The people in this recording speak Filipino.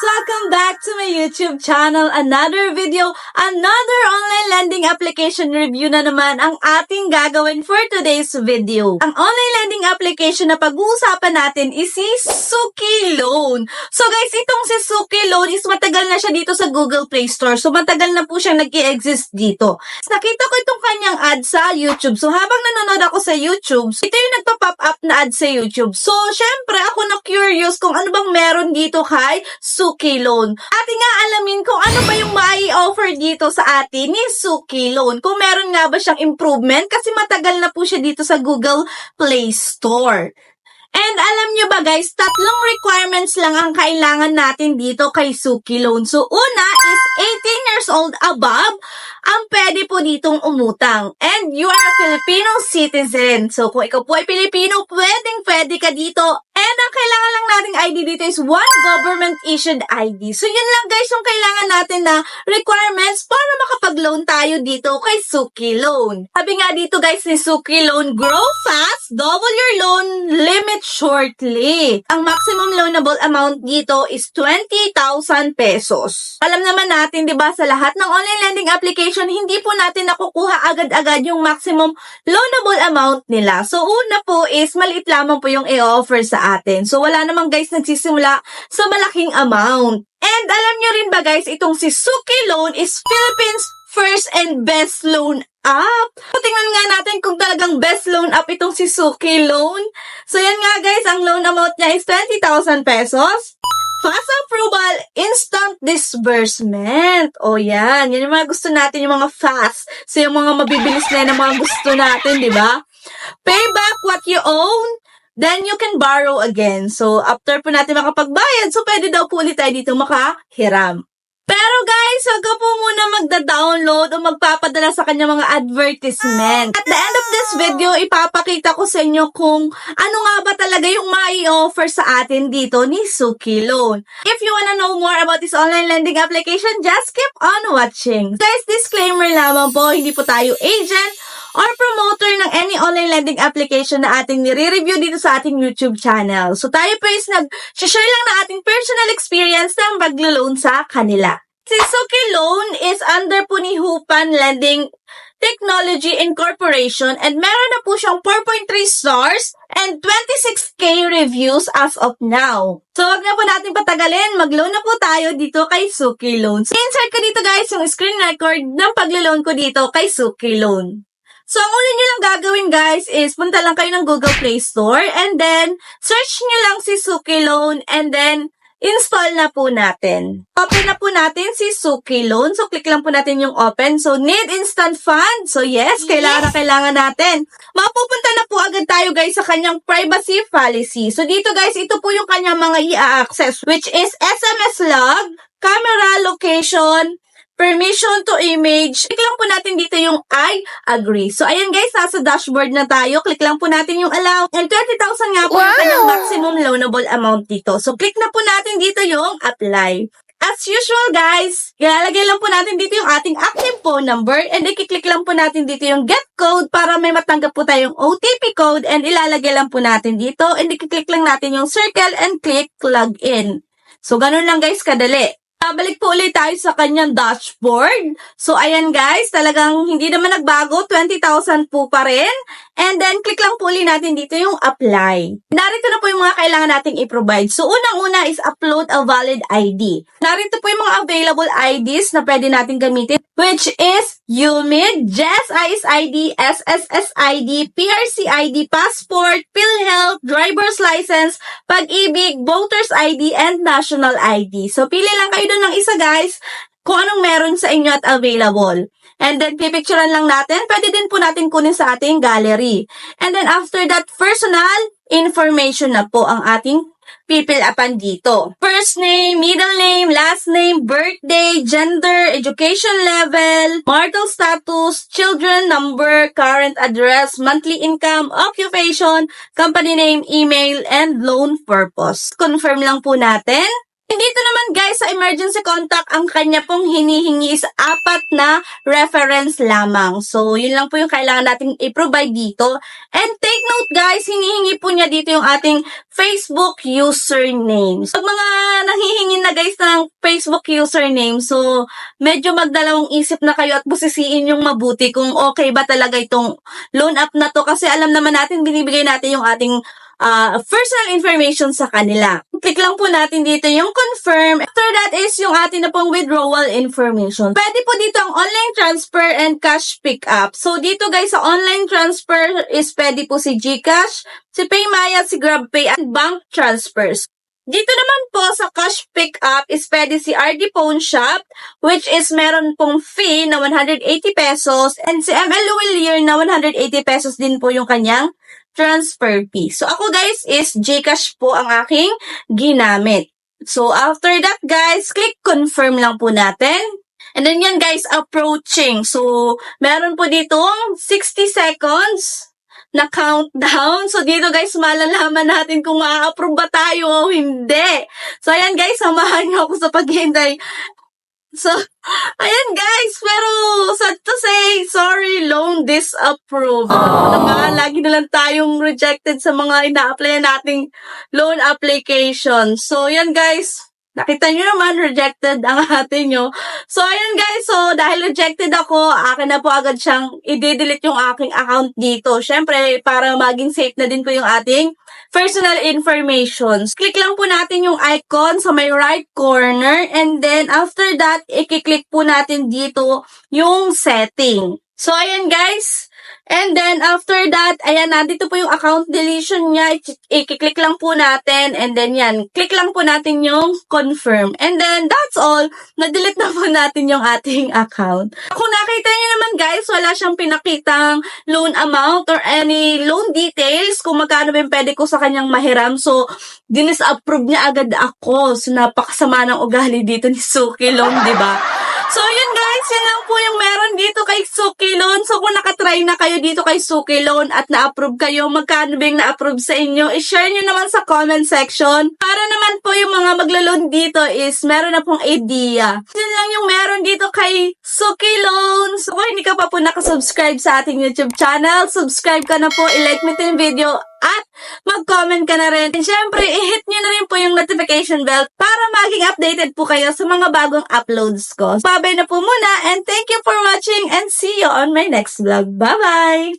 Welcome back to my YouTube channel. Another video, another online lending application review na naman ang ating gagawin for today's video. Ang online lending application na pag-uusapan natin is si Suki Loan. So guys, itong si Suki Loan is matagal na siya dito sa Google Play Store. So matagal na po siyang nag-i-exist dito. Nakita ko itong kanyang ad sa YouTube. So habang nanonood ako sa YouTube, ito yung nagpa-pop up na ad sa YouTube. So syempre ako na curious kung ano bang meron dito kay Suki Loan. Ating nga alamin kung ano ba yung mai-offer dito sa atin ni Suki Loan. Kung meron nga ba siyang improvement kasi matagal na po siya dito sa Google Play Store. And alam nyo ba guys, tatlong requirements lang ang kailangan natin dito kay Suki Loan. So una is 18 years old above ang pwede po ditong umutang. And you are a Filipino citizen. So kung ikaw po ay Pilipino, pwede ka dito. And ang kailangan lang nating ID dito is one government-issued ID. So yun lang guys yung kailangan natin na requirements para makapag-loan tayo dito kay Suki Loan. Sabi nga dito guys ni Suki Loan, grow fast, double your loan limit shortly. Ang maximum loanable amount dito is 20,000 pesos. Alam naman natin, di ba, sa lahat ng online lending application, hindi po natin nakukuha agad-agad yung maximum loanable amount nila. So, una po is maliit lamang po yung i-offer sa atin. So, wala namang guys nagsisimula sa malaking amount. And alam nyo rin ba guys, itong si Suki Loan is Philippines first and best loan app. So, tingnan nga natin kung talagang best loan app itong si Suki Loan. So, yan nga guys, ang loan amount niya is 20,000 pesos. Fast approval, instant disbursement. O yan, yan yung mga gusto natin, yung mga fast. So, yung mga mabibilis na yung mga gusto natin, di ba? Pay back what you own, then you can borrow again. So, after po natin makapagbayad, so pwede daw po ulit tayo dito makahiram. Pero guys, wag ka po muna magda-download o magpapadala sa kanya mga advertisement. At the end of this video, ipapakita ko sa inyo kung ano nga ba talaga yung mai-offer sa atin dito ni Suki Loan. If you wanna know more about this online lending application, just keep on watching. Guys, disclaimer lamang po, hindi po tayo agent or promoter ng any online lending application na ating nire-review dito sa ating YouTube channel. So tayo po is nag-share lang na ating personal experience ng paglo-loan sa kanila. Si Suki Loan is under po ni Hupan Lending Technology Incorporation and meron na po siyang 4.3 stars and 26k reviews as of now. So wag na po natin patagalin, mag-loan na po tayo dito kay Suki Loan. So, insert ko dito guys yung screen record ng paglo-loan ko dito kay Suki Loan. So, ang una nyo lang gagawin guys is punta lang kayo ng Google Play Store and then search nyo lang si Suki Loan and then install na po natin. Open na po natin si Suki Loan. So, click lang po natin yung open. So, need instant fund. So, yes, kailangan natin. Mapupunta na po agad tayo guys sa kanyang privacy policy. So, dito guys, ito po yung kanyang mga i-access which is SMS log, camera location, permission to image. Click lang po natin dito yung I agree. So, ayan guys, nasa dashboard na tayo. Click lang po natin yung allow. And 20,000 nga po yung kanyang maximum loanable amount dito. So, click na po natin dito yung apply. As usual guys, ilalagay lang po natin dito yung ating active phone number and i-click lang po natin dito yung get code para may matanggap po tayong OTP code and ilalagay lang po natin dito and i-click lang natin yung circle and click login. So, ganun lang guys, kadali. Balik po ulit tayo sa kanyang dashboard. So, ayan guys, talagang hindi naman nagbago. 20,000 po pa rin. And then, click lang po ulit natin dito yung apply. Narito na po yung mga kailangan nating i-provide. So, unang-una is upload a valid ID. Narito po yung mga available IDs na pwede natin gamitin, which is UMID, JES ID, SSS ID, PRC ID, Passport, PhilHealth, Driver's License, Pag-ibig, Voters ID, and National ID. So, pili lang kayo doon ng isa guys kung anong meron sa inyo at available. And then, pipicturean lang natin. Pwede din po natin kunin sa ating gallery. And then, after that, personal information na po ang ating pipil-upan dito. First name, middle name, last name, birthday, gender, education level, marital status, children number, current address, monthly income, occupation, company name, email, and loan purpose. Confirm lang po natin. And dito naman guys sa emergency contact, ang kanya pong hinihingi is 4 na reference lamang. So, yun lang po yung kailangan natin i-provide dito. And take note guys, hinihingi po niya dito yung ating Facebook username. So, mga nanghihingi na guys ng Facebook username, so, medyo magdalawang isip na kayo at busisiin yung mabuti kung okay ba talaga itong loan app na to. Kasi alam naman natin, binibigay natin yung ating personal information sa kanila. Click lang po natin dito yung confirm. After that is yung ating na pong withdrawal information. Pwede po dito ang online transfer and cash pickup. So dito guys, sa online transfer is pwede po si GCash, si PayMaya, si GrabPay at bank transfers. Dito naman po sa cash pickup is pwede si RD Pawn Shop, which is meron pong fee na 180 pesos, and si ML Luwilier na 180 pesos din po yung kanyang transfer fee. So ako guys is GCash po ang aking ginamit. So after that guys, click confirm lang po natin. And then yan guys, approaching. So meron po ditong 60 seconds na countdown. So dito guys, malalaman natin kung ma-approve ba tayo o hindi. So ayan guys, samahan niyo ako sa paghihintay. So, ayan guys, pero sad to say, sorry, loan disapproved. Ano naman, lagi na lang tayong rejected sa mga ina-apply nating loan application. So, ayan guys, nakita nyo naman, rejected ang atin nyo. So, ayan guys, so dahil rejected ako, akin na po agad siyang i-delete yung aking account dito. Syempre, para maging safe na din po yung ating personal information. Click lang po natin yung icon sa may right corner, and then after that, i-click po natin dito yung setting. So, ayan guys. And then, after that, ayan, nandito po yung account deletion niya. I-click lang po natin. And then, yan. Click lang po natin yung confirm. And then, that's all. Na-delete na po natin yung ating account. Kung nakita niyo naman, guys, wala siyang pinakitang loan amount or any loan details kung magkano ba yung pwede ko sa kanyang mahiram. So, dinis-approve niya agad ako. So, napakasama ng ugali dito ni Suki Loan, di ba? So, yun guys, yun lang po yung meron dito kay Suki Loan. So, kung nakatry na kayo dito kay Suki Loan at na-approve kayo, magkano ba yung na-approve sa inyo, i-share nyo naman sa comment section. Para naman po yung mga maglo-loan dito is meron na pong idea. Yun lang yung meron dito kay Suki Loan. So, kung hindi ka pa po nakasubscribe sa ating YouTube channel, subscribe ka na po, i-like mo yung video at mag-comment ka na rin. And syempre, i-hit nyo na rin po yung notification bell para maging updated po kayo sa mga bagong uploads ko. Babay na po muna, and thank you for watching, and see you on my next vlog. Bye-bye!